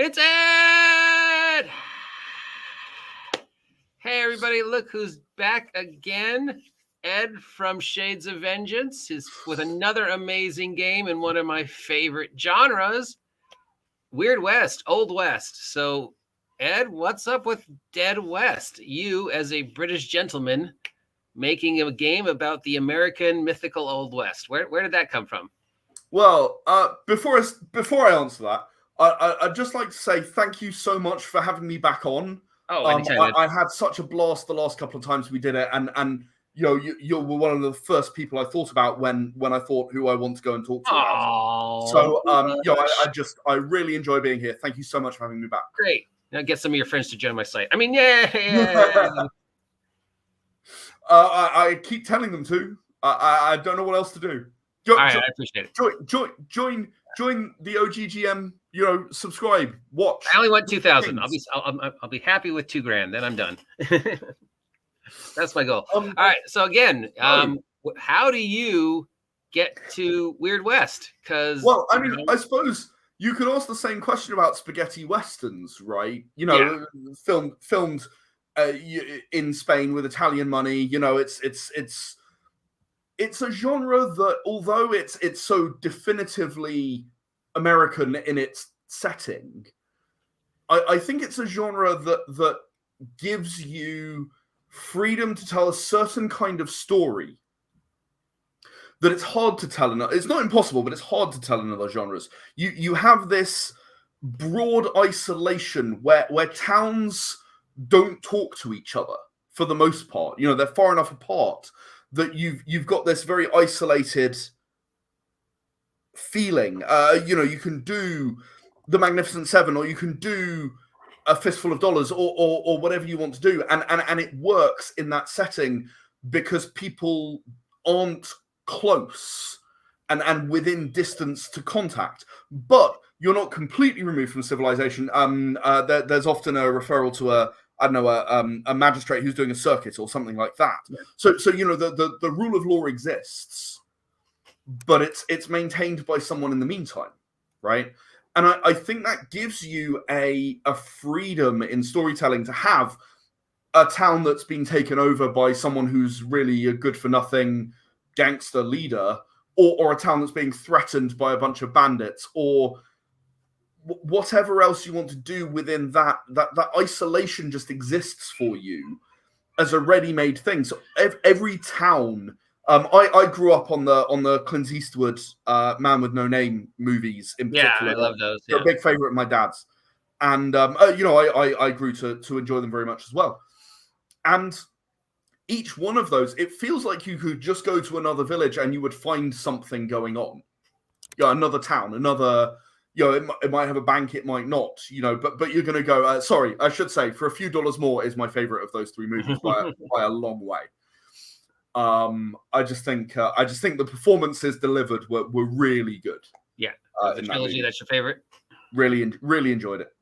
It's Ed! Hey, everybody, look who's back again. Ed from Shades of Vengeance is with another amazing game in one of my favorite genres, Weird West, Old West. So, Ed, what's up with Deadwest? You, as a British gentleman, making a game about the American mythical Old West. Where did that come from? Well, before I answer that, I'd just like to say thank you so much for having me back on. Oh, anytime. I had such a blast the last couple of times we did it, and you know you were one of the first people I thought about when I thought who I want to go and talk to about it. So I really enjoy being here. Thank you so much for having me back. Great. Now get some of your friends to join my site. I mean, yeah. I keep telling them to. I don't know what else to do. All right, I appreciate it. Join the OGGM. Subscribe, watch. I only want 2,000. I'll be happy with $2,000. Then I'm done. That's my goal. All right. So again, how do you get to Weird West? Because I suppose you could ask the same question about spaghetti westerns, right? Filmed in Spain with Italian money. It's a genre that, although it's so definitively American in its setting, I think it's a genre that gives you freedom to tell a certain kind of story that it's hard to tell in. It's not impossible, but it's hard to tell in other genres. You have this broad isolation where towns don't talk to each other for the most part. They're far enough apart that you've got this very isolated feeling. You can do the Magnificent Seven, or you can do a Fistful of Dollars, or whatever you want to do, and it works in that setting because people aren't close and within distance to contact, but you're not completely removed from civilization. There's often a referral to a magistrate who's doing a circuit or something like that. Yeah. So the rule of law exists, but it's maintained by someone in the meantime, right? And I think that gives you a freedom in storytelling to have a town that's been taken over by someone who's really a good-for-nothing gangster leader, or a town that's being threatened by a bunch of bandits, or whatever else you want to do within that isolation just exists for you as a ready-made thing. So every town, I grew up on the Clint Eastwood Man with No Name movies in particular. Yeah, I love those. They're a big favorite of my dad's, and I grew to enjoy them very much as well. And each one of those, it feels like you could just go to another village and you would find something going on. Another town, another. It might have a bank, it might not, but you're going to go, sorry, I should say, For a Few Dollars More is my favorite of those three movies by a long way. I just think the performances delivered were really good. Yeah. The trilogy, that's your favorite? Really enjoyed it.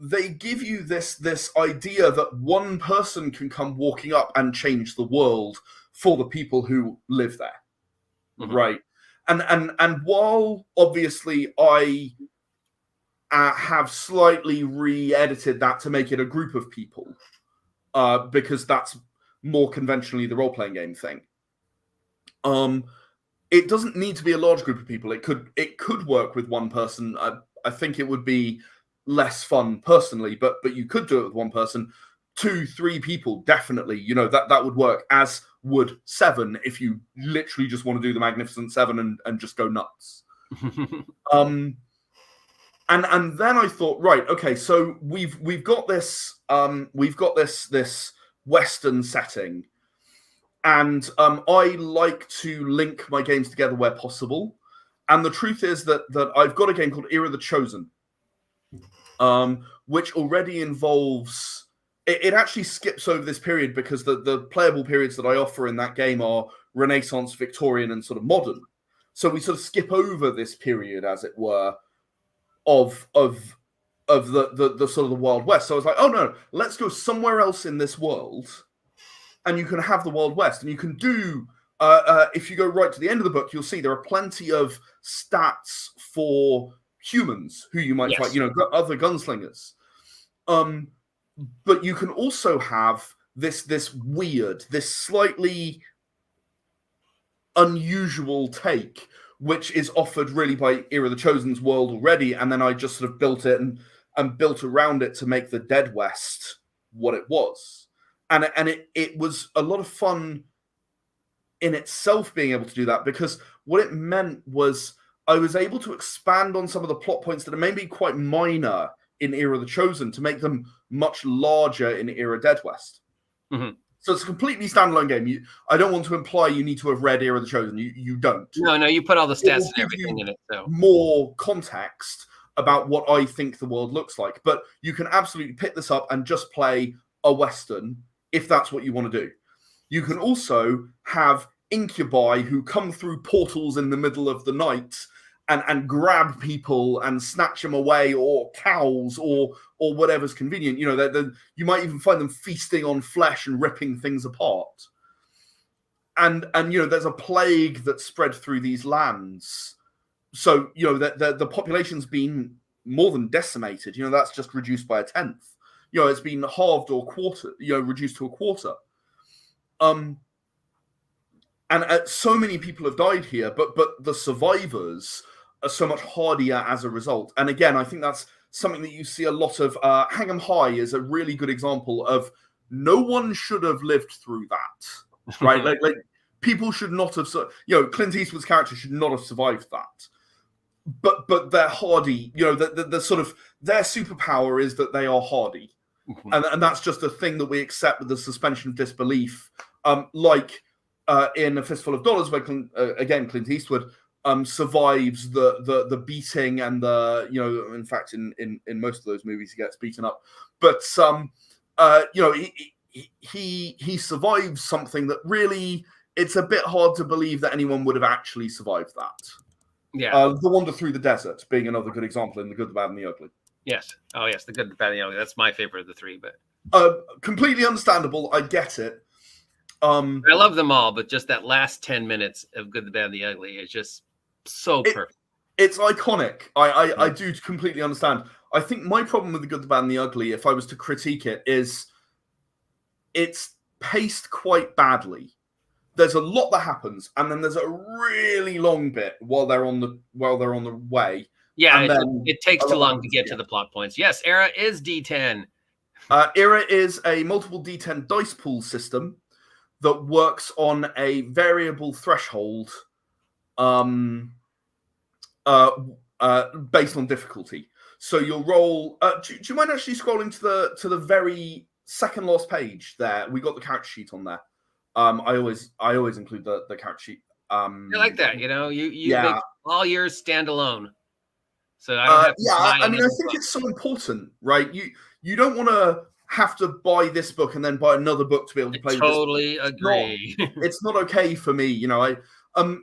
They give you this idea that one person can come walking up and change the world for the people who live there. Mm-hmm. Right. And while obviously I have slightly re-edited that to make it a group of people, because that's more conventionally the role-playing game thing. It doesn't need to be a large group of people. It could work with one person. I think it would be less fun personally, but you could do it with one person. 2-3 people, definitely. That would work, as would 7 if you literally just want to do the Magnificent Seven and just go nuts. And then I thought, right, okay, so we've got this Western setting, and I like to link my games together where possible. And the truth is that I've got a game called Era of the Chosen, which already involves. It actually skips over this period because the playable periods that I offer in that game are Renaissance, Victorian, and sort of modern. So we sort of skip over this period, as it were, of the sort of the Wild West. So I was like, oh no, let's go somewhere else in this world, and you can have the Wild West, and you can do if you go right to the end of the book, you'll see there are plenty of stats for humans who you might fight, other gunslingers. But you can also have this slightly unusual take, which is offered really by Era of the Chosen's world already, and then I just sort of built it and built around it to make the Deadwest what it was. And it was a lot of fun in itself being able to do that, because what it meant was I was able to expand on some of the plot points that are maybe quite minor in Era of the Chosen to make them much larger in Era Deadwest. Mm-hmm. So it's a completely standalone game. I don't want to imply you need to have read Era of the Chosen. You don't. No, you put all the stats and everything in it. So more context about what I think the world looks like. But you can absolutely pick this up and just play a Western if that's what you want to do. You can also have incubi who come through portals in the middle of the night and grab people and snatch them away, or cows, or whatever's convenient. You might even find them feasting on flesh and ripping things apart. And there's a plague that spread through these lands. So, the population's been more than decimated. That's just reduced by 1/10. It's been halved or reduced to a quarter. And so many people have died here, but the survivors are so much hardier as a result. And again, I think that's something that you see a lot of. Hang'em High is a really good example of no one should have lived through that, right? like people should not have. Clint Eastwood's character should not have survived that. But they're hardy. The sort of their superpower is that they are hardy, and that's just a thing that we accept with the suspension of disbelief. Like in A Fistful of Dollars, where Clint Eastwood survives the beating and in fact in most of those movies he gets beaten up, but he survives something that really, it's a bit hard to believe that anyone would have actually survived that. Yeah. The Wander Through the Desert being another good example in The Good, the Bad, and the Ugly. Yes. Oh yes, The Good, the Bad, and the Ugly. That's my favorite of the three, but completely understandable. I get it. I love them all, but just that last 10 minutes of Good, the Bad, and the Ugly is just so perfect. It's iconic. I do completely understand. I think my problem with The Good, the Bad, and the Ugly, if I was to critique it, is it's paced quite badly. There's a lot that happens, and then there's a really long bit while they're on the way. Yeah, it takes too long to get to the plot points. Yes, Era is D10. Era is a multiple D10 dice pool system that works on a variable threshold based on difficulty. So you'll roll. Do you mind actually scrolling to the very second last page there? We got the character sheet on there. I always include the character sheet. I like that. You make all yours stand alone. So I don't have to I think it's so important, right? You don't want to have to buy this book and then buy another book to be able to play. Totally agree. It's not okay for me,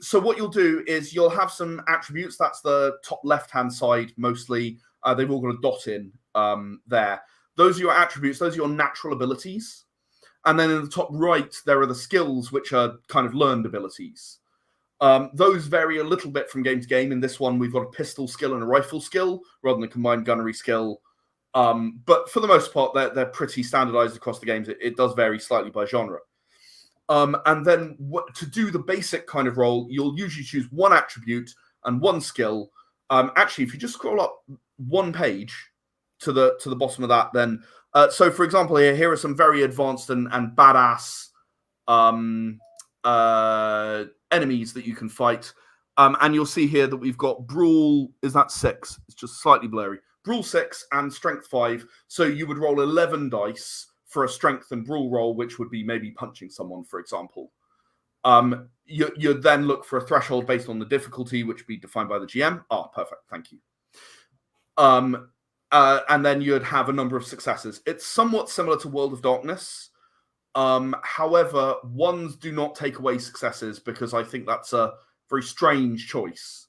So what you'll do is you'll have some attributes. That's the top left-hand side mostly. They've all got a dot in there. Those are your attributes. Those are your natural abilities. And then in the top right, there are the skills, which are kind of learned abilities. Those vary a little bit from game to game. In this one, we've got a pistol skill and a rifle skill rather than a combined gunnery skill. But for the most part, they're pretty standardized across the games. It does vary slightly by genre. And then to do the basic kind of role, you'll usually choose one attribute and one skill. Actually, if you just scroll up one page to the bottom of that, then so for example, here are some very advanced and badass enemies that you can fight. And you'll see here that we've got Brawl. Is that 6? It's just slightly blurry. Brawl 6 and Strength 5. So you would roll 11 dice for a Strength and Brawl roll, which would be maybe punching someone, for example. You then look for a threshold based on the difficulty, which would be defined by the GM. Perfect. Thank you. And then you'd have a number of successes. It's somewhat similar to World of Darkness. However, ones do not take away successes because I think that's a very strange choice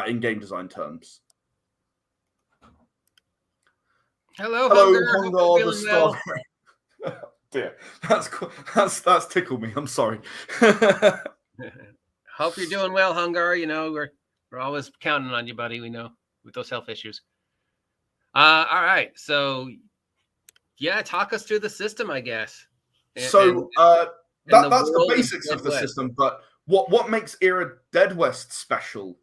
in game design terms. Hello, Hunger, the star. Dear, that's tickled me. I'm sorry. Hope you're doing well, Hungar. You know, we're always counting on you, buddy. We know with those health issues. All right. So yeah, talk us through the system, I guess. That's the basics of the system. But what makes Era Deadwest special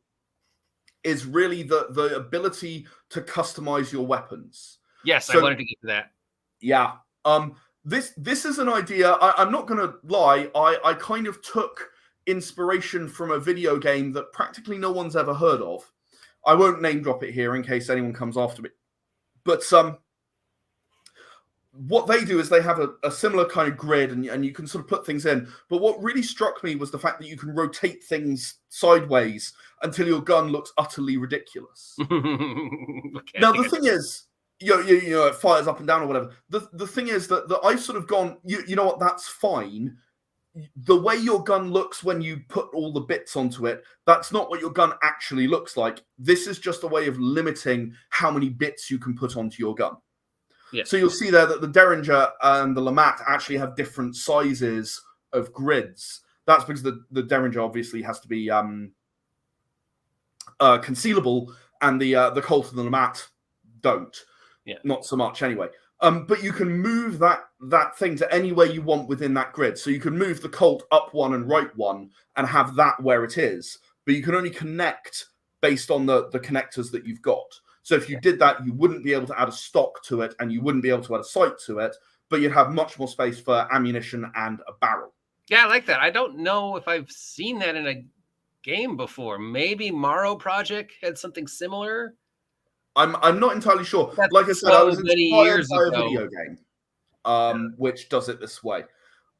is really the ability to customize your weapons. Yes, so, I wanted to get to that. Yeah. This is an idea. I'm not going to lie. I kind of took inspiration from a video game that practically no one's ever heard of. I won't name drop it here in case anyone comes after me. But what they do is they have a similar kind of grid, and you can sort of put things in. But what really struck me was the fact that you can rotate things sideways until your gun looks utterly ridiculous. Okay. Now, the thing is, you know, it fires up and down or whatever. The thing is that I've sort of gone, you know what, that's fine. The way your gun looks when you put all the bits onto it, that's not what your gun actually looks like. This is just a way of limiting how many bits you can put onto your gun. Yeah. So you'll see there that the Derringer and the Lamat actually have different sizes of grids. That's because the Derringer obviously has to be concealable, and the Colt and the Lamat don't. Yeah. Not so much anyway. But you can move that thing to anywhere you want within that grid. So you can move the Colt up one and right one and have that where it is. But you can only connect based on the connectors that you've got. So if you did that, you wouldn't be able to add a stock to it, and you wouldn't be able to add a sight to it, but you'd have much more space for ammunition and a barrel. Yeah, I like that. I don't know if I've seen that in a game before. Maybe Morrow Project had something similar. I'm not entirely sure. That's like I said, I was inspired by a ago. video game, which does it this way.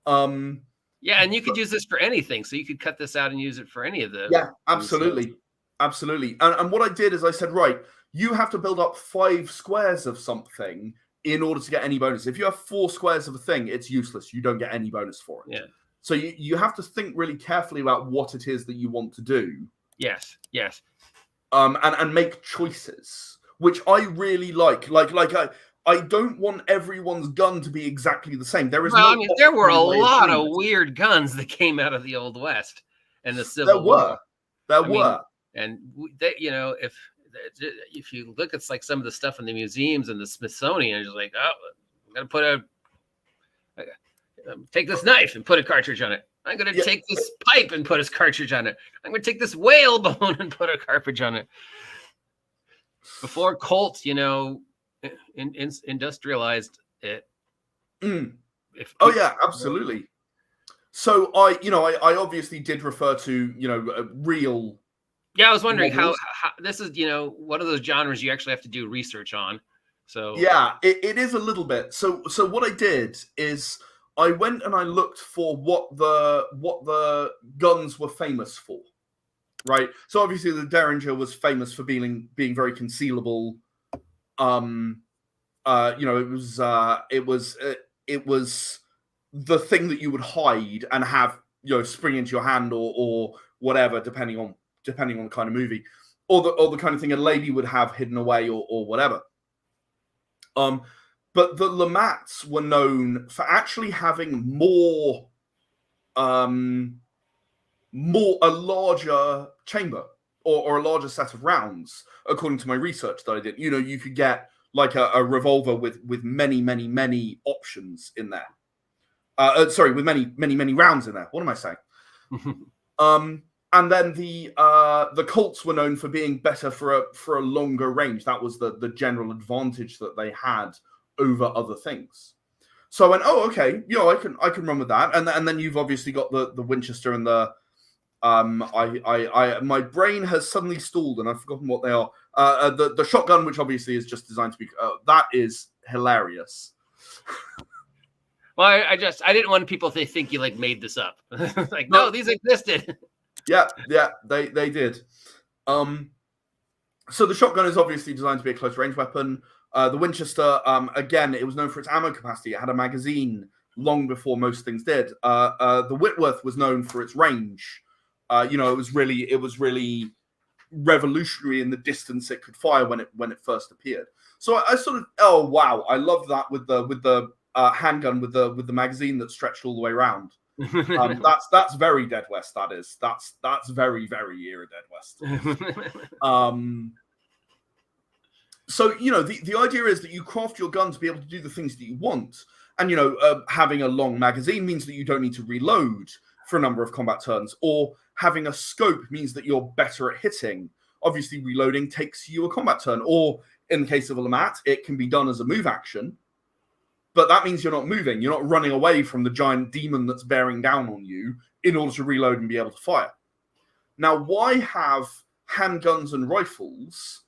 Yeah, and you could use this for anything. So you could cut this out and use it for any of the... Yeah, absolutely. Absolutely. And what I did is I said, right, you have to build up 5 squares of something in order to get any bonus. If you have 4 squares of a thing, it's useless. You don't get any bonus for it. Yeah. So you have to think really carefully about what it is that you want to do. Yes, yes. And make choices, which I really like. I don't want everyone's gun to be exactly the same. There is there were a lot of weird guns that came out of the Old West and the Civil War. There were. And they, you know, if you look at like some of the stuff in the museums and the Smithsonian, it's like, oh, I'm gonna take this knife and put a cartridge on it. I'm gonna take this pipe and put a cartridge on it. I'm gonna take this whalebone and put a cartridge on it. Before Colt, you know, industrialized it. Oh yeah, absolutely. So I obviously did refer to, you know, a real. Yeah, I was wondering how this is, you know, one of those genres you actually have to do research on. So yeah, it is a little bit. So what I did is I went and I looked for what the guns were famous for, right? So obviously the Derringer was famous for being very concealable. You know, it was the thing that you would hide and have, you know, spring into your hand or whatever, depending on the kind of movie, or the kind of thing a lady would have hidden away or whatever. But the Lamats were known for actually having a larger chamber or a larger set of rounds, according to my research that I did. You know, you could get like a revolver with many options in there. Sorry, with many rounds in there. What am I saying? And then the Colts were known for being better for a longer range. That was the general advantage that they had over other things. So I went, oh, okay, you know, I can run with that. And then you've obviously got the Winchester and the my brain has suddenly stalled and I've forgotten what they are. The shotgun, which obviously is just designed to be that is hilarious. Well, I didn't want people to think you like made this up. Like, no, these existed. Yeah, they did. So the shotgun is obviously designed to be a close range weapon. The Winchester, again, it was known for its ammo capacity. It had a magazine long before most things did. The Whitworth was known for its range. You know, it was really revolutionary in the distance it could fire when it first appeared. So I sort of, oh wow, I love that with the handgun with the magazine that stretched all the way around. That's very Deadwest. That's very very Deadwest. So the idea is that you craft your gun to be able to do the things that you want, and having a long magazine means that you don't need to reload for a number of combat turns, or having a scope means that you're better at hitting. Obviously, reloading takes you a combat turn, or in the case of a Lamat, it can be done as a move action, but that means you're not moving. You're not running away from the giant demon that's bearing down on you in order to reload and be able to fire. Now, why have handguns and rifles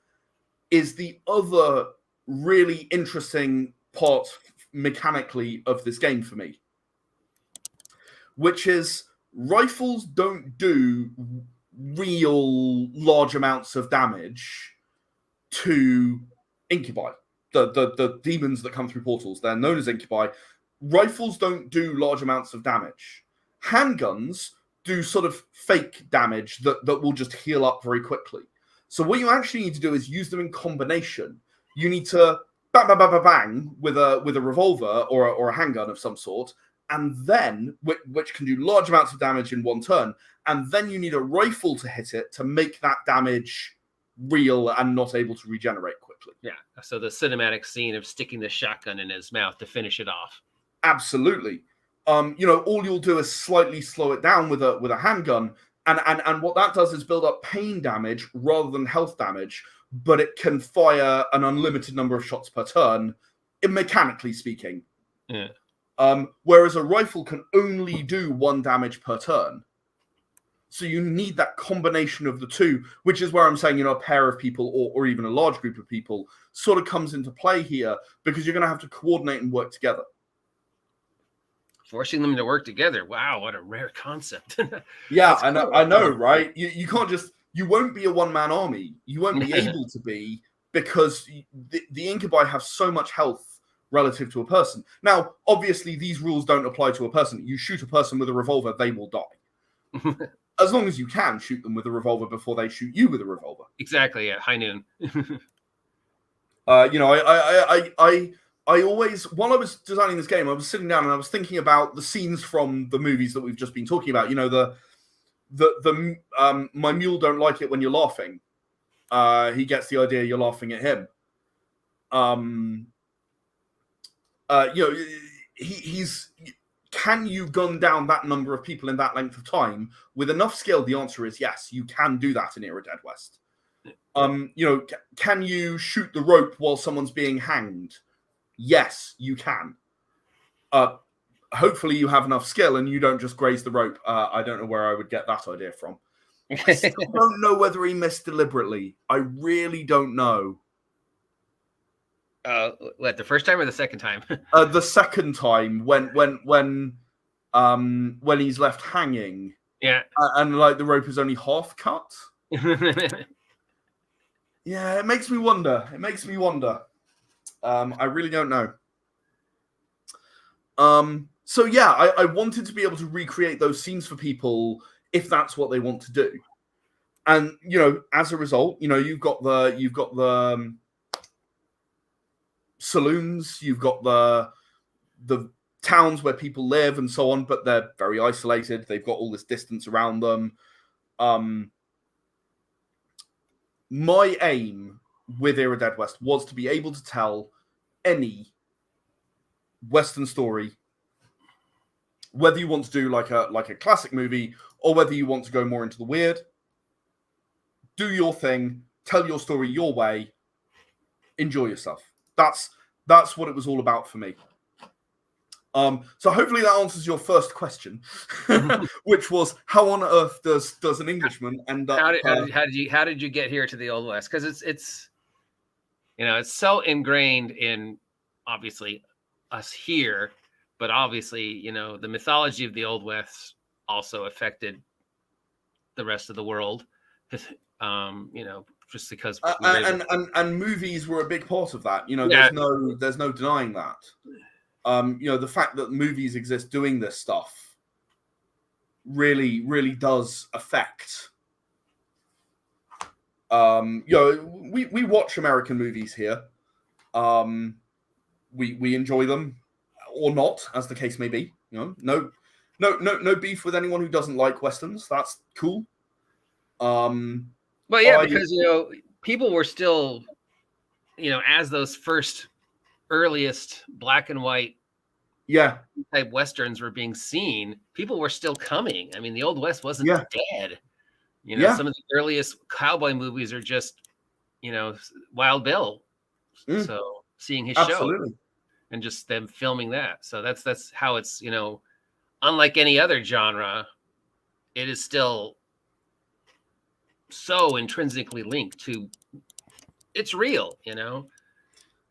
is the other really interesting part mechanically of this game for me, which is rifles don't do real large amounts of damage to incubi, the demons that come through portals. They're known as incubi. Rifles don't do large amounts of damage. Handguns do sort of fake damage that will just heal up very quickly. So what you actually need to do is use them in combination. You need to bang, bang, bang, bang, bang with a revolver or a handgun of some sort, and then which can do large amounts of damage in one turn, and then you need a rifle to hit it to make that damage real and not able to regenerate quickly. Yeah. So the cinematic scene of sticking the shotgun in his mouth to finish it off. Absolutely. All you'll do is slightly slow it down with a handgun, and what that does is build up pain damage rather than health damage, but it can fire an unlimited number of shots per turn, mechanically speaking. Yeah. Whereas a rifle can only do 1 damage per turn. So you need that combination of the two, which is where I'm saying, a pair of people or even a large group of people sort of comes into play here, because you're going to have to coordinate and work together. Forcing them to work together. Wow, what a rare concept. Yeah, I know, right? You can't just, you won't be a one-man army. You won't be able to be, because the incubi have so much health relative to a person. Now, obviously, these rules don't apply to a person. You shoot a person with a revolver, they will die. As long as you can shoot them with a revolver before they shoot you with a revolver. Exactly, yeah, high noon. I always, while I was designing this game, I was sitting down and I was thinking about the scenes from the movies that we've just been talking about. My mule don't like it when you're laughing. He gets the idea you're laughing at him. He's can you gun down that number of people in that length of time with enough skill? The answer is yes, you can do that in Era Deadwest. Can you shoot the rope while someone's being hanged? Yes, you can. Hopefully you have enough skill and you don't just graze the rope. I don't know where I would get that idea from. I still don't know whether he missed deliberately. I really don't know. What, the first time or the second time? The second time when he's left hanging. Yeah. And like the rope is only half cut. Yeah, it makes me wonder. I really don't know. So yeah, I wanted to be able to recreate those scenes for people if that's what they want to do. And as a result, you've got the saloons, you've got the towns where people live and so on, but they're very isolated. They've got all this distance around them. My aim with Era Deadwest was to be able to tell any Western story, whether you want to do like a classic movie or whether you want to go more into the weird. Do your thing, tell your story your way, enjoy yourself. That's what it was all about for me. So hopefully that answers your first question, which was how on earth does an Englishman end up? How did you get here to the Old West? Because it's so ingrained in obviously us here, but obviously the mythology of the Old West also affected the rest of the world. Just because and movies were a big part of that. There's no denying that. The fact that movies exist doing this stuff really, really does affect. We watch American movies here. We enjoy them or not, as the case may be. No No beef with anyone who doesn't like westerns. That's cool. Well, yeah, because people were still, as those first earliest black and white type westerns were being seen, people were still coming. I mean, the Old West wasn't dead. Some of the earliest cowboy movies are just, Wild Bill. So seeing his show and just them filming that. So that's how it's, unlike any other genre, it is still so intrinsically linked to it's real,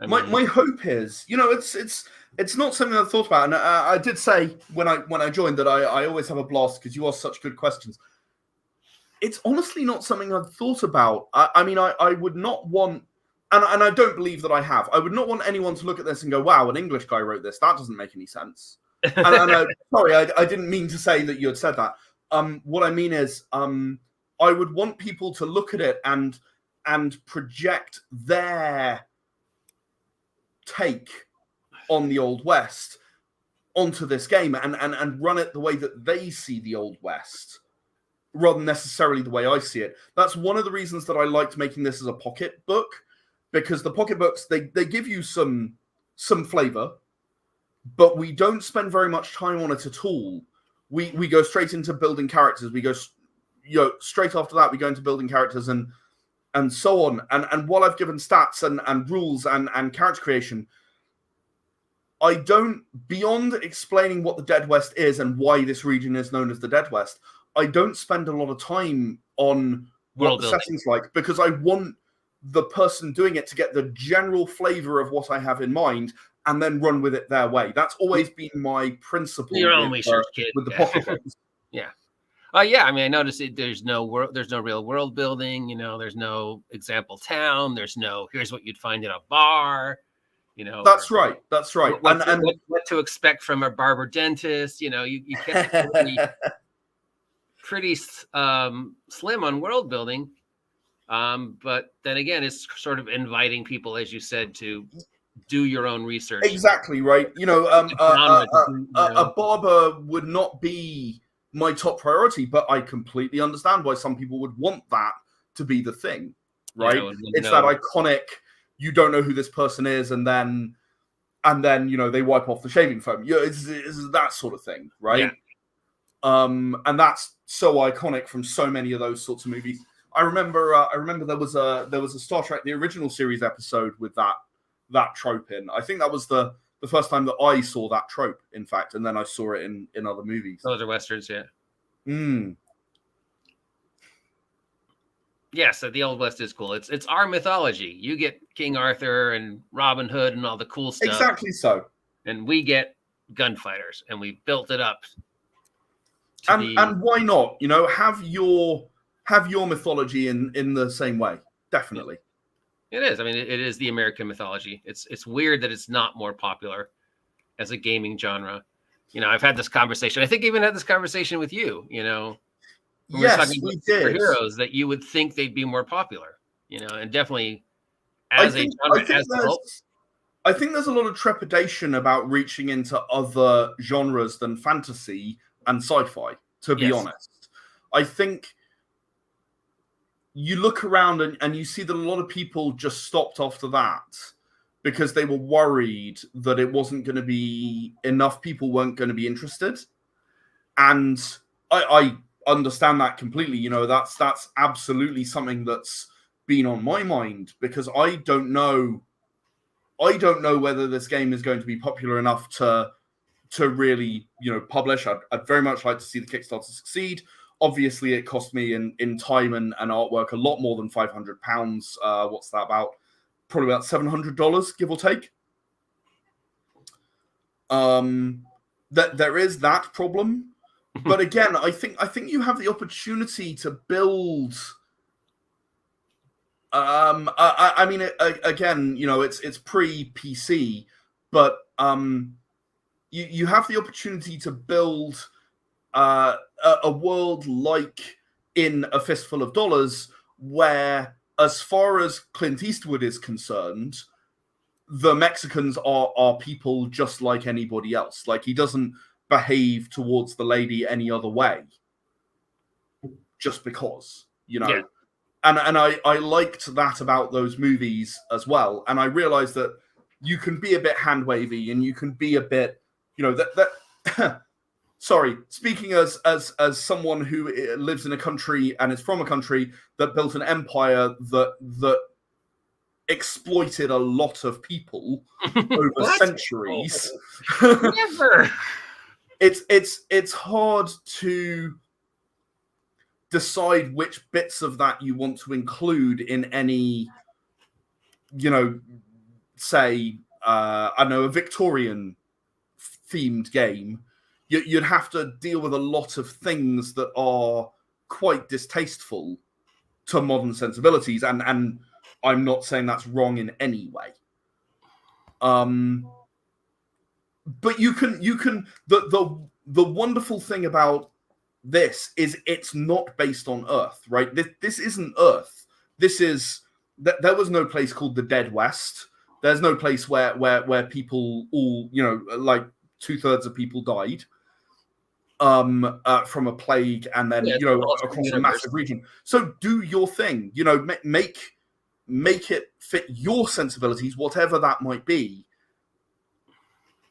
my hope is, it's not something I've thought about. And I did say when I joined that I always have a blast because you ask such good questions. It's honestly not something I've thought about. I mean, I would not want, and I don't believe that I have, I would not want anyone to look at this and go, wow, an English guy wrote this. That doesn't make any sense. Sorry, I didn't mean to say that you had said that. What I mean is, I would want people to look at it and project their take on the Old West onto this game and run it the way that they see the Old West, rather than necessarily the way I see it. That's one of the reasons that I liked making this as a pocket book, because the pocket books, they give you some flavor, but we don't spend very much time on it at all. We go straight into building characters. We go straight after that, we go into building characters and so on. And while I've given stats and rules and character creation, I don't, beyond explaining what the Deadwest is and why this region is known as the Deadwest, I don't spend a lot of time on what the setting's like, because I want the person doing it to get the general flavor of what I have in mind and then run with it their way. That's always been my principle. Your own research kit. With the pocket books. Yeah. I mean, I noticed there's no real world building. There's no example town. There's no here's what you'd find in a bar. That's right. What to expect from a barber dentist. You kept it pretty slim on world building. But then again, it's sort of inviting people, as you said, to do your own research. Exactly right. A barber would not be my top priority, but I completely understand why some people would want that to be the thing, right? It's that iconic, you don't know who this person is, and then they wipe off the shaving foam. It's that sort of thing, right? Yeah. And that's so iconic from so many of those sorts of movies. I remember there was a Star Trek the original series episode with that trope in. I think that was the first time that I saw that trope, in fact, and then I saw it in other movies. Those are westerns, yeah. Yeah, so the Old West is cool. It's our mythology. You get King Arthur and Robin Hood and all the cool stuff. Exactly so. And we get gunfighters, and we built it up. And why not? Have your mythology in the same way. Definitely. It is. I mean, it is the American mythology. It's weird that it's not more popular as a gaming genre. I've had this conversation. I think I even had this conversation with you. When yes, we're talking about superheroes, that you would think they'd be more popular. And definitely as a genre, as a whole. I think there's a lot of trepidation about reaching into other genres than fantasy and sci-fi. To be honest, I think. You look around and you see that a lot of people just stopped after that because they were worried that it wasn't going to be enough people weren't going to be interested. And I understand that completely. That's absolutely something that's been on my mind, because I don't know whether this game is going to be popular enough to really, publish. I'd very much like to see the Kickstarter succeed. Obviously, it cost me in time and artwork a lot more than £500. What's that about? Probably about $700, give or take. That there is that problem, but again, I think you have the opportunity to build. I mean, again, it's pre-PC, but you have the opportunity to build. A world like in A Fistful of Dollars, where, as far as Clint Eastwood is concerned, the Mexicans are people just like anybody else. Like, he doesn't behave towards the lady any other way, just because, you know. Yeah. And I liked that about those movies as well. And I realized that you can be a bit hand wavy, and you can be a bit, you know, that sorry, speaking as someone who lives in a country and is from a country that built an empire that exploited a lot of people over centuries. Never. It's hard to decide which bits of that you want to include in any, you know, say, I don't know, a Victorian themed game. You'd have to deal with a lot of things that are quite distasteful to modern sensibilities, and I'm not saying that's wrong in any way. But you can the wonderful thing about this is it's not based on Earth, right? This isn't Earth. This is there was no place called the Deadwest. There's no place where people all, you know, like 2/3 of people died from a plague, and then, you know, across a massive region. So do your thing, you know, make it fit your sensibilities, whatever that might be.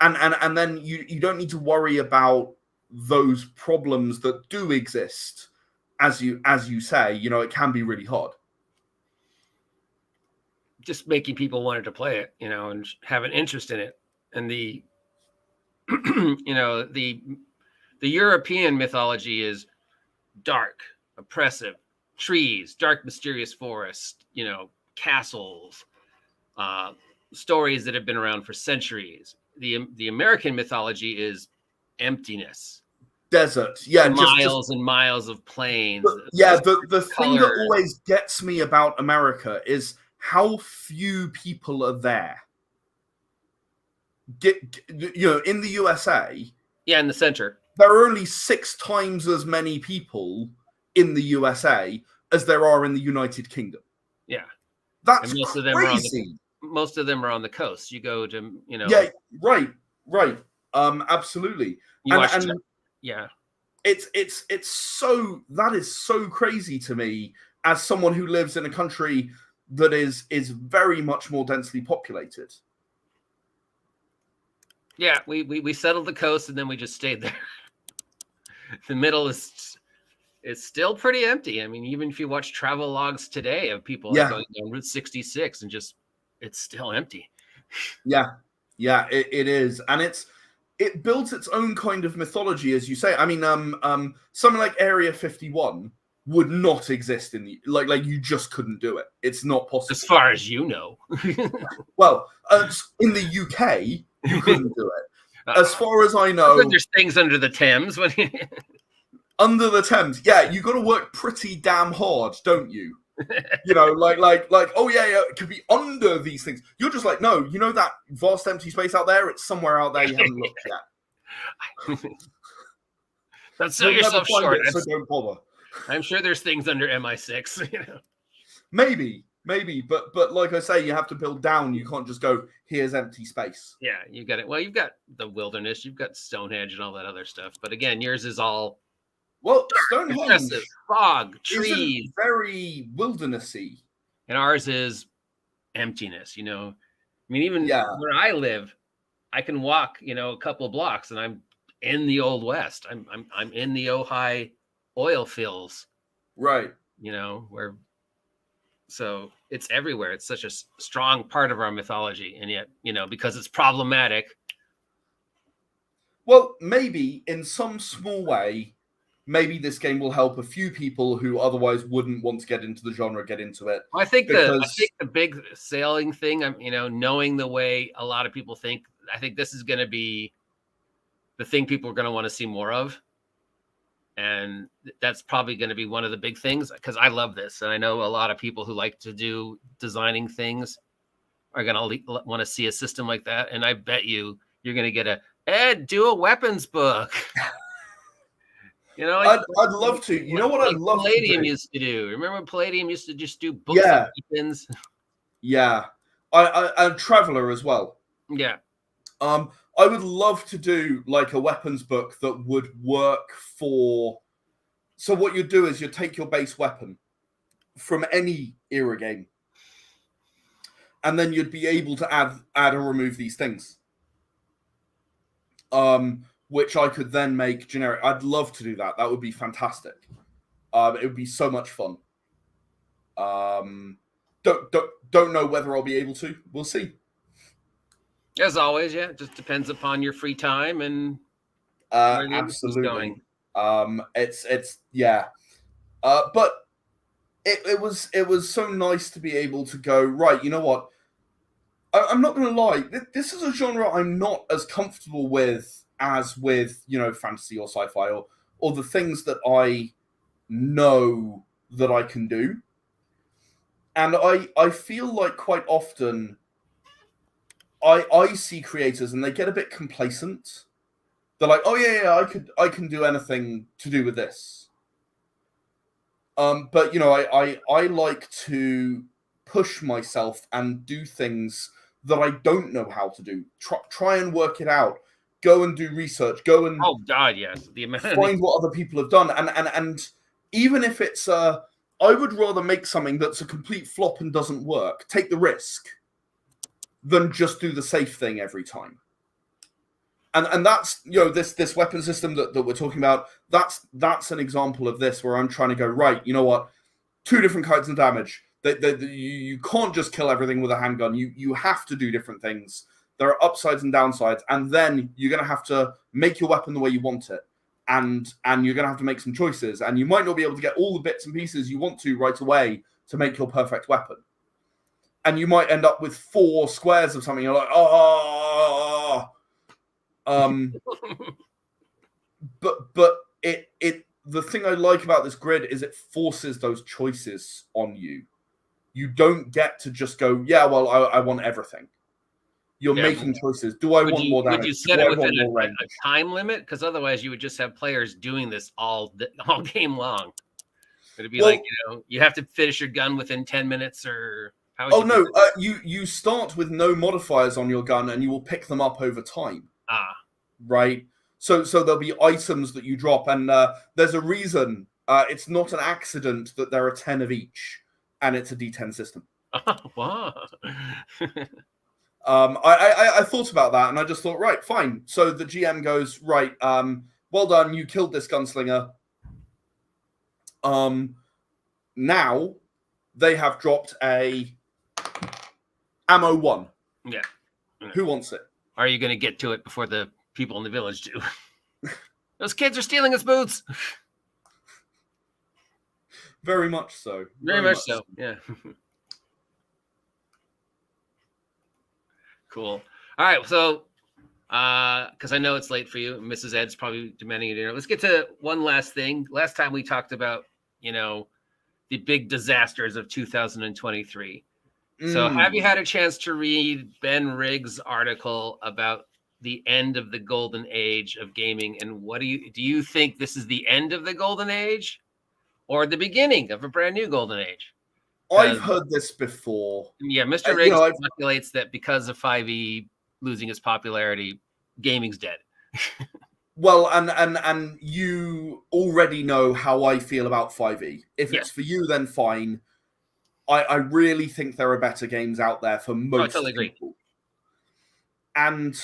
And then you don't need to worry about those problems that do exist, as you say. You know, it can be really hard. Just making people wanted to play it, you know, and have an interest in it. And the you know, the European mythology is dark, oppressive, trees, dark, mysterious forests, you know, castles, stories that have been around for centuries. The American mythology is emptiness, desert, miles and miles of plains. The thing that always gets me about America is how few people are there. You know, in the USA, in the center, there are only 6 times as many people in the USA as there are in the United Kingdom. Yeah, that's most crazy. Of them most of them are on the coast. You go to, you know. Yeah, right. Absolutely. It's so, that is so crazy to me as someone who lives in a country that is very much more densely populated. Yeah, we settled the coast, and then we just stayed there. The middle is still pretty empty. I mean, even if you watch travel logs today of people going down Route 66, and just, it's still empty. Yeah, it is, and it builds its own kind of mythology, as you say. I mean, something like Area 51 would not exist in the like you just couldn't do it. It's not possible, as far as you know. Well, in the UK, you couldn't do it. As far as I know, there's things under the Thames. Under the Thames, you got to work pretty damn hard, don't you? You know, like, oh yeah, it could be under these things. You're just like, no, you know that vast empty space out there? It's somewhere out there you haven't looked yet. Don't sell yourself short. So don't bother. I'm sure there's things under MI6. You know? Maybe, but like I say, you have to build down. You can't just go, here's empty space. Yeah, you got it. Well, you've got the wilderness, you've got Stonehenge and all that other stuff. But again, yours is all Stonehenge, fog, trees, very wildernessy, and ours is emptiness. You know, I mean, even where I live, I can walk, you know, a couple of blocks, and I'm in the Old West. I'm in the Ojai oil fields, right? You know, so it's everywhere. It's such a strong part of our mythology, and yet, you know, because it's problematic. Well, maybe in some small way, maybe this game will help a few people who otherwise wouldn't want to get into the genre get into it. I think the big sailing thing, you know, knowing the way a lot of people think, I think this is going to be the thing people are going to want to see more of. And that's probably going to be one of the big things, because I love this. And I know a lot of people who like to do designing things are going to want to see a system like that. And I bet you're going to get do a weapons book. You know, I'd love to. You know what I'd love Palladium to do? used to do? Remember Palladium used to just do books of weapons? Yeah. I'm Traveller as well. Yeah. I would love to do like a weapons book that would work for. So what you do is you take your base weapon from any era game, and then you'd be able to add or remove these things. Which I could then make generic. I'd love to do that. That would be fantastic. It would be so much fun. Don't know whether I'll be able to. We'll see. As always, yeah, it just depends upon your free time and where the industry's absolutely. going. It's yeah. But it was so nice to be able to go, right, you know what? I'm not going to lie. This is a genre I'm not as comfortable with as with, fantasy or sci-fi or the things that I know that I can do. And I feel like quite often I see creators and they get a bit complacent. They're like, oh yeah, I can do anything to do with this. But I like to push myself and do things that I don't know how to do. Try and work it out. Go and do research. Go and yes, the amount find what other people have done. And even if it's I would rather make something that's a complete flop and doesn't work. Take the risk than just do the safe thing every time. And that's this weapon system that we're talking about. That's an example of this where I'm trying to go, right, you know what? 2 different kinds of damage. You can't just kill everything with a handgun. You have to do different things. There are upsides and downsides, and then you're going to have to make your weapon the way you want it, and you're going to have to make some choices, and you might not be able to get all the bits and pieces you want to right away to make your perfect weapon, and you might end up with 4 squares of something. You're like, but it the thing I like about this grid is it forces those choices on you. You don't get to just go, yeah, well, I want everything. You're making choices. Do I want more damage? Would you set it within a time limit? Because otherwise you would just have players doing this all game long. It'd be like, you have to finish your gun within 10 minutes or... You start with no modifiers on your gun and you will pick them up over time. Right? So there'll be items that you drop, and there's a reason. It's not an accident that there are 10 of each, and it's a D10 system. Wow. I thought about that, and I just thought, right, fine. So the GM goes, right, well done, you killed this gunslinger. Now they have dropped a ammo 1. Yeah. Who wants it? Are you going to get to it before the people in the village do? Those kids are stealing his boots. Very much so. Very much so. Yeah. Cool. All right. So, because I know it's late for you, Mrs. Ed's probably demanding dinner. Let's get to one last thing. Last time we talked about, the big disasters of 2023. So have you had a chance to read Ben Riggs' article about the end of the golden age of gaming? And what do you think this is the end of the golden age or the beginning of a brand new golden age? I've heard this before. Yeah, Mr. Riggs speculates that because of 5e losing its popularity, gaming's dead. Well, and you already know how I feel about 5e. If it's for you, then fine. I really think there are better games out there for most people. Agree. And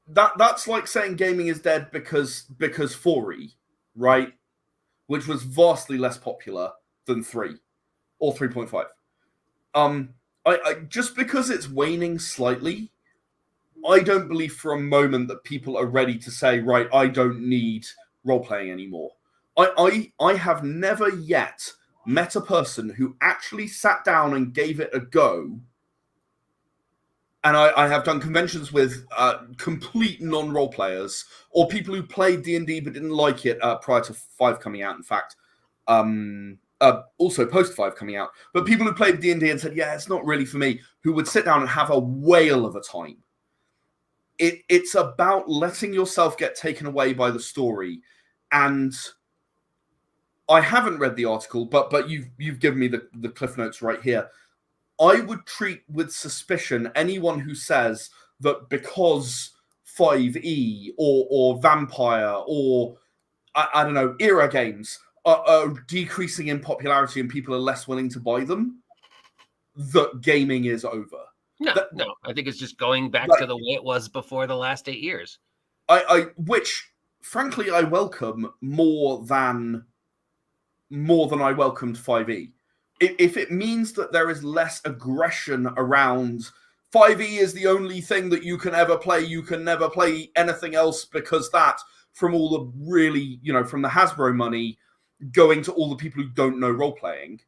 that's like saying gaming is dead because 4e, right? Which was vastly less popular than 3 or 3.5. I just because it's waning slightly, I don't believe for a moment that people are ready to say, right, I don't need role-playing anymore. I have never yet met a person who actually sat down and gave it a go. And I have done conventions with complete non-role players or people who played D&D but didn't like it prior to 5 coming out, in fact. Also post 5 coming out. But people who played D&D and said, yeah, it's not really for me, who would sit down and have a whale of a time. It's about letting yourself get taken away by the story. And I haven't read the article, but you've given me the cliff notes right here. I would treat with suspicion anyone who says that because 5e or Vampire or I don't know, era games are decreasing in popularity and people are less willing to buy them, that gaming is over. No, I think it's just going back to the way it was before the last 8 years. Which, frankly, I welcome more than I welcomed 5e. If it means that there is less aggression around 5e is the only thing that you can ever play, you can never play anything else because that, from all the really, from the Hasbro money going to all the people who don't know role-playing,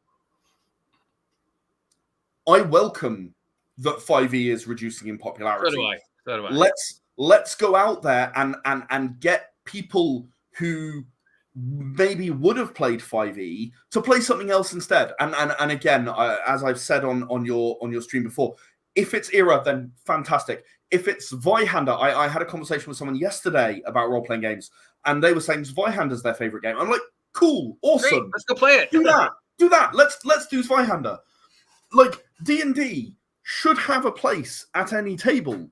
I welcome that 5e is reducing in popularity. So do I. Let's go out there and get people who maybe would have played 5e to play something else instead. And again, as I've said on your stream before, if it's era, then fantastic. If it's Zweihander, I had a conversation with someone yesterday about role-playing games, and they were saying Zweihander's their favorite game. I'm like, cool, awesome. Great, let's go play it. Do that. Let's do Zweihander. Like, D&D should have a place at any table,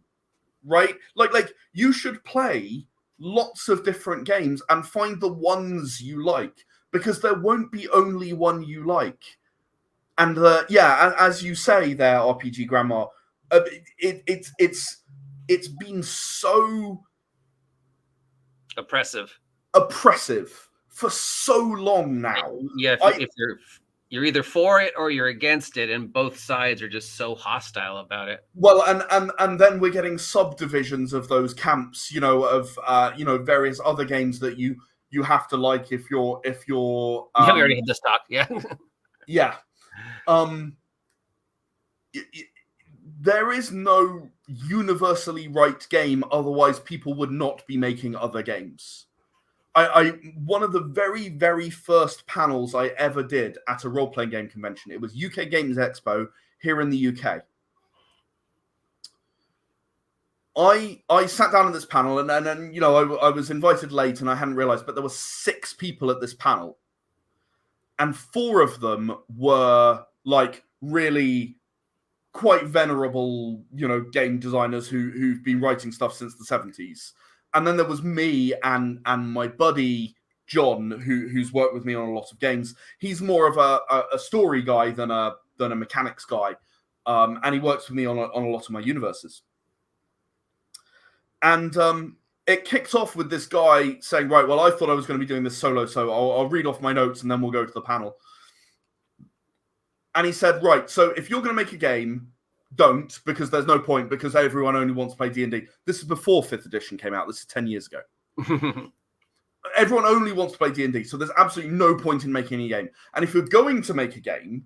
right? Like you should play lots of different games and find the ones you like, because there won't be only one you like. And as you say there, RPG Grandma, it's been so oppressive for so long now. Yeah, if you're either for it or you're against it, and both sides are just so hostile about it. Well, and then we're getting subdivisions of those camps, of various other games that you have to like if you're we already had this talk. Yeah. There is no universally right game, otherwise people would not be making other games. One of the very, very first panels I ever did at a role-playing game convention, it was UK Games Expo here in the UK. I sat down at this panel and I was invited late and I hadn't realized, but there were 6 people at this panel. And 4 of them were like really quite venerable, game designers who've been writing stuff since the 70s. And then there was me and my buddy John, who's worked with me on a lot of games. He's more of a story guy than a mechanics guy, and he works with me on a lot of my universes. And it kicked off with this guy saying, right, well, I thought I was going to be doing this solo, so I'll read off my notes and then we'll go to the panel. And he said, right, so if you're going to make a game, don't, because there's no point, because everyone only wants to play D&D. This is before 5th edition came out. This is 10 years ago. Everyone only wants to play D&D, so there's absolutely no point in making a game. And if you're going to make a game,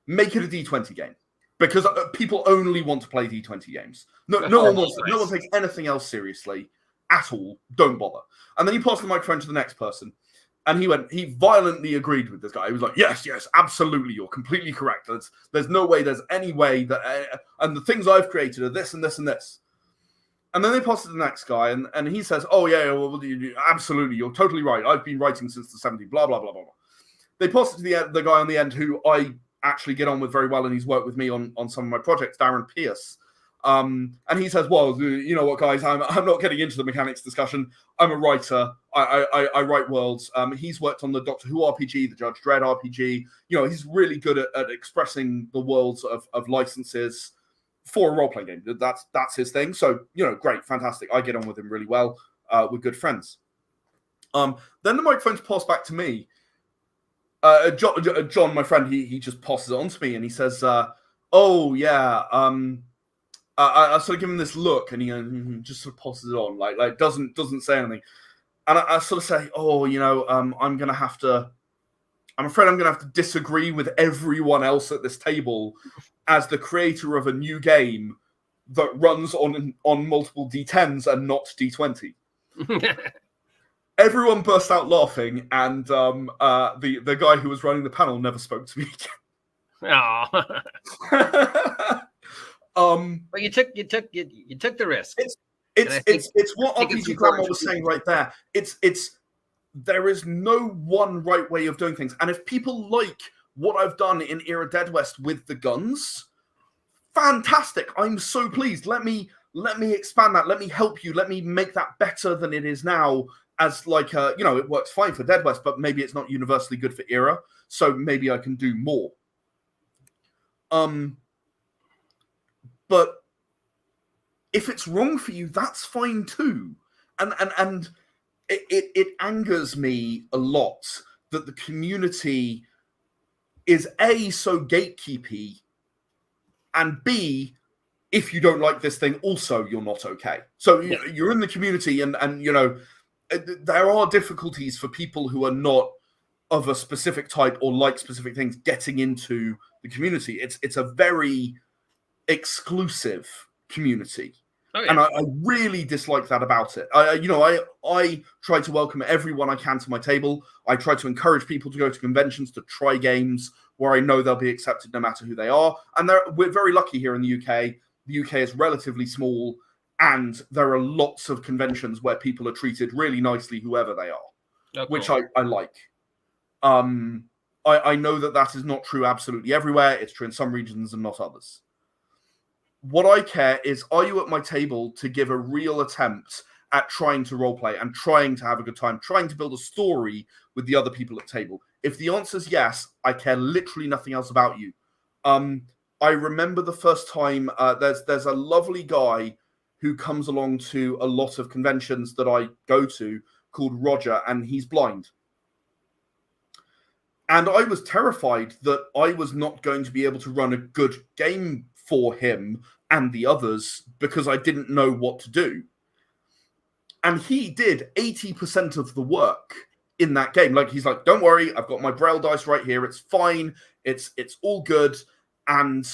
make it a D20 game, because people only want to play D20 games. No one takes anything else seriously at all. Don't bother. And then he passed the microphone to the next person. And he violently agreed with this guy. He was like, yes, absolutely. You're completely correct. There's no way, there's any way that, and the things I've created are this and this and this. And then they passed it to the next guy, and he says, oh, yeah, well, absolutely. You're totally right. I've been writing since the 70s, blah, blah, blah, blah, blah. They passed it to the guy on the end who I actually get on with very well, and he's worked with me on some of my projects, Darren Pierce. And he says, well, you know what, guys, I'm not getting into the mechanics discussion. I'm a writer. I write worlds. He's worked on the Doctor Who RPG, the Judge Dredd RPG. He's really good at expressing the worlds of licenses for a role-playing game. That's his thing. So, great, fantastic. I get on with him really well. We're good friends. Then the microphone's passed back to me. John, my friend, he just passes it on to me, and he says, oh, yeah, I sort of give him this look, and he just sort of passes it on, like doesn't say anything. And I sort of say, oh, I'm afraid I'm gonna have to disagree with everyone else at this table as the creator of a new game that runs on multiple D10s and not D20. Everyone burst out laughing, and the guy who was running the panel never spoke to me again. But you took the risk. It's what RPG Grandma was saying right there. There is no one right way of doing things, and if people like what I've done in Era Deadwest with the guns, fantastic. I'm so pleased. Let me expand that. Let me help you. Let me make that better than it is now. As like, it works fine for Deadwest, but maybe it's not universally good for Era. So maybe I can do more. But if it's wrong for you, that's fine too. And it angers me a lot that the community is A, so gatekeepy, and B, if you don't like this thing, also you're not okay. So you're in the community, and there are difficulties for people who are not of a specific type or like specific things getting into the community. It's a very exclusive community. Oh, yeah. And I really dislike that about it. I try to welcome everyone I can to my table. I try to encourage people to go to conventions, to try games where I know they'll be accepted no matter who they are. And we're very lucky here in the UK. The UK is relatively small, and there are lots of conventions where people are treated really nicely, whoever they are, which I like. I know that is not true absolutely everywhere. It's true in some regions and not others. What I care is, are you at my table to give a real attempt at trying to roleplay and trying to have a good time, trying to build a story with the other people at the table? If the answer is yes, I care literally nothing else about you. I remember the first time, there's a lovely guy who comes along to a lot of conventions that I go to called Roger, and he's blind. And I was terrified that I was not going to be able to run a good game for him and the others because I didn't know what to do. And he did 80% of the work in that game. Like, he's like, don't worry, I've got my Braille dice right here. It's fine. It's all good. And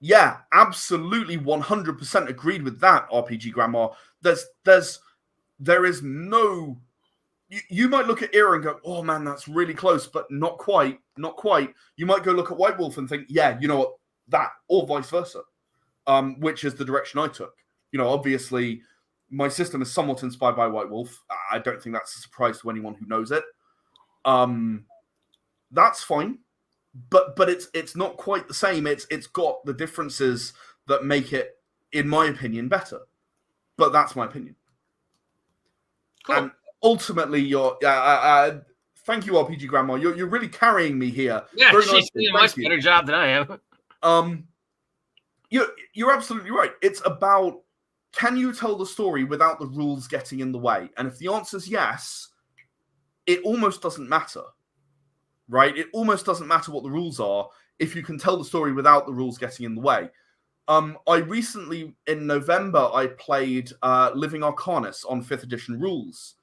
yeah, absolutely 100% agreed with that, RPG Grandma. There is no... You might look at Era and go, oh man, that's really close, but not quite. You might go look at White Wolf and think, yeah, you know what, that, or vice versa, which is the direction I took. Obviously, my system is somewhat inspired by White Wolf. I don't think that's a surprise to anyone who knows it. That's fine, but it's not quite the same. It's got the differences that make it, in my opinion, better. But that's my opinion. Cool. And ultimately, thank you, RPG Grandma. You're really carrying me here. Yeah, she's doing a much better job than I am. You're absolutely right. It's about, can you tell the story without the rules getting in the way? And if the answer is yes, it almost doesn't matter, right? It almost doesn't matter what the rules are if you can tell the story without the rules getting in the way. I recently, in November, I played Living Arcanus on 5th edition rules.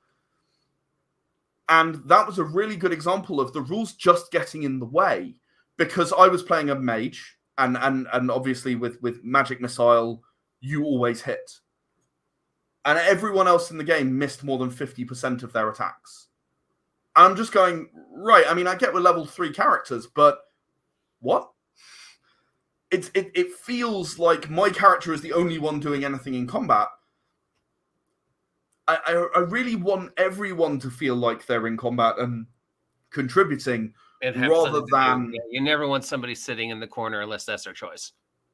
And that was a really good example of the rules just getting in the way, because I was playing a mage, and obviously with magic missile, you always hit. And everyone else in the game missed more than 50% of their attacks. And I'm just going, right, I mean, I get we're level 3 characters, but what? It feels like my character is the only one doing anything in combat. I really want everyone to feel like they're in combat and contributing, rather than... You never want somebody sitting in the corner unless that's their choice.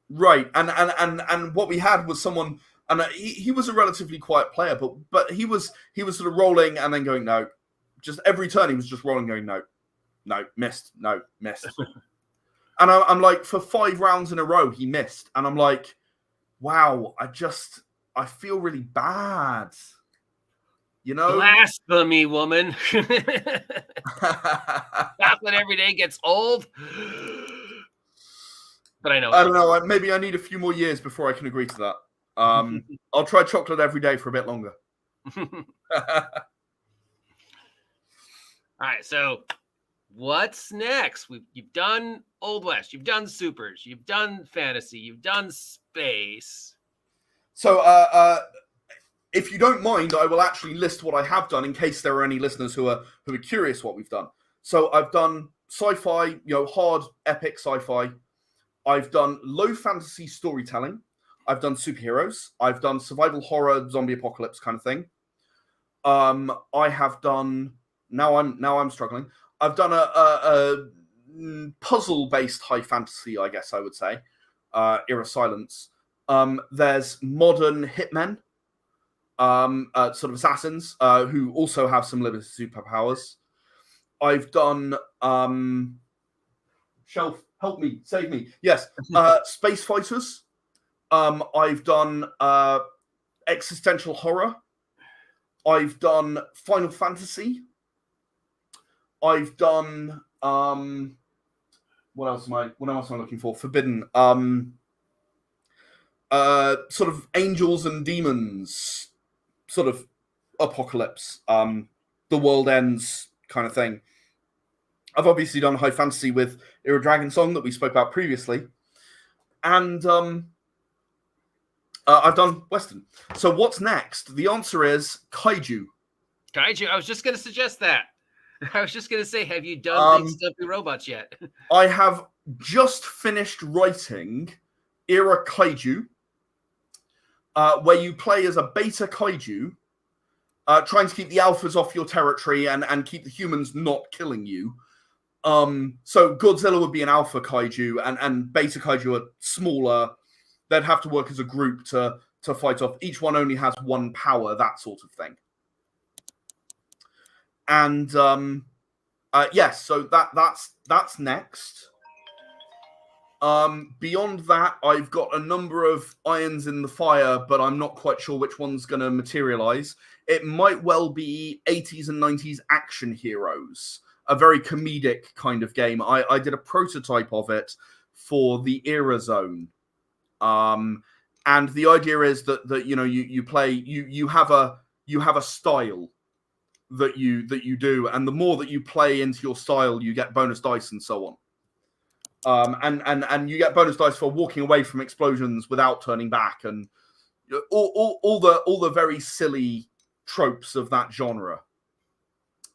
Right, and what we had was someone, and he was a relatively quiet player, but he was sort of rolling and then going, no. Just every turn he was just rolling, going, no, missed, no, missed. And I'm like, for 5 rounds in a row, he missed. And I'm like, wow, I feel really bad. Blasphemy, woman. Chocolate every day gets old. But I know. I don't know. Maybe I need a few more years before I can agree to that. I'll try chocolate every day for a bit longer. All right, so what's next? You've done Old West, you've done Supers, you've done Fantasy, you've done Space. So, if you don't mind, I will actually list what I have done in case there are any listeners who are curious what we've done. So I've done sci-fi, hard, epic sci-fi. I've done low fantasy storytelling. I've done superheroes. I've done survival horror, zombie apocalypse kind of thing. I have done... Now I'm struggling. I've done a puzzle-based high fantasy, I guess I would say, Era Silence. There's modern hitmen, sort of assassins, who also have some limited superpowers. I've done Shelf, help me, save me. Yes, space fighters. I've done existential horror. I've done Final Fantasy. I've done what else am I looking for? Forbidden. Sort of angels and demons, sort of apocalypse. The world ends kind of thing. I've obviously done high fantasy with Era Dragon Song that we spoke about previously, and I've done Western. So what's next? The answer is kaiju. Kaiju. I was just going to suggest that. I was just going to say, have you done Big Stumpy Robots yet? I have just finished writing Era Kaiju, where you play as a beta kaiju, trying to keep the alphas off your territory and keep the humans not killing you. So Godzilla would be an alpha kaiju, and beta kaiju are smaller. They'd have to work as a group to fight off. Each one only has one power, that sort of thing. And yes, so that's next. Beyond that, I've got a number of irons in the fire, but I'm not quite sure which one's going to materialize. It might well be 80s and 90s action heroes, a very comedic kind of game. I did a prototype of it for the Era Zone. And the idea is that you know you play you have a style that you do, and the more that you play into your style, you get bonus dice and so on. And you get bonus dice for walking away from explosions without turning back, and all the very silly tropes of that genre.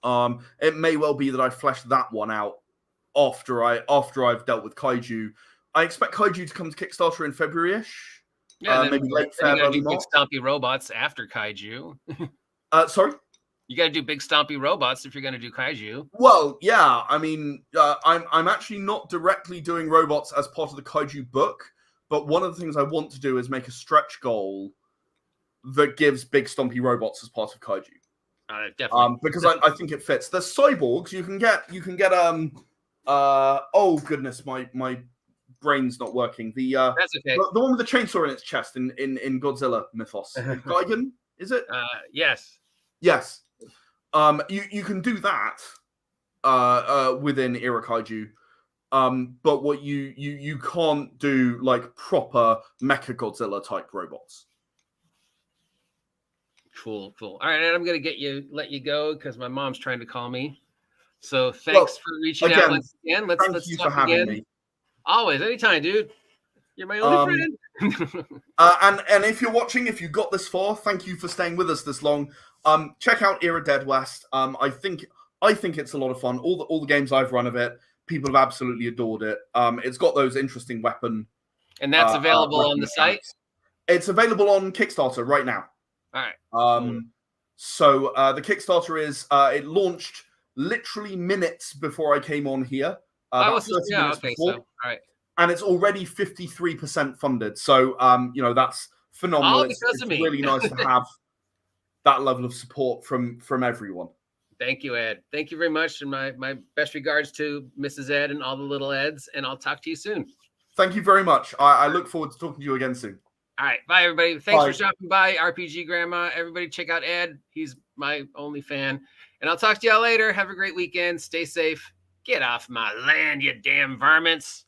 It may well be that I flesh that one out after I've dealt with kaiju. I expect kaiju to come to Kickstarter in February-ish. Yeah, maybe late February. You got to do Big Stompy Robots after kaiju. Sorry? You got to do Big Stompy Robots if you're going to do kaiju. Well, yeah. I mean, I'm actually not directly doing robots as part of the kaiju book, but one of the things I want to do is make a stretch goal that gives Big Stompy Robots as part of kaiju. Definitely. Because I think it fits. There's cyborgs. You can get oh goodness, my brain's not working. That's okay. The one with the chainsaw in its chest in Godzilla mythos. Gygax, is it? Yes. Yes. You can do that within Era Kaiju. But what you can't do like proper Mecha Godzilla type robots. Cool. All right, and I'm gonna let you go because my mom's trying to call me. So thanks for reaching out once again. Let's for having again. Me. Always, anytime, dude. You're my only friend. And if you're watching, if you got this far, thank you for staying with us this long. Check out Era Deadwest. I think it's a lot of fun. All the games I've run of it, people have absolutely adored it. It's got those interesting weapon. And that's available on the site? It's available on Kickstarter right now. All right. So the Kickstarter is it launched literally minutes before I came on here. Okay. So all right. And it's already 53% funded. So that's phenomenal. All because of me. Really nice to have that level of support from everyone. Thank you, Ed. Thank you very much. And my best regards to Mrs. Ed and all the little Eds. And I'll talk to you soon. Thank you very much. I look forward to talking to you again soon. All right. Bye, everybody. Thanks for stopping by, RPG Grandma. Everybody check out Ed. He's my only fan. And I'll talk to y'all later. Have a great weekend. Stay safe. Get off my land, you damn varmints.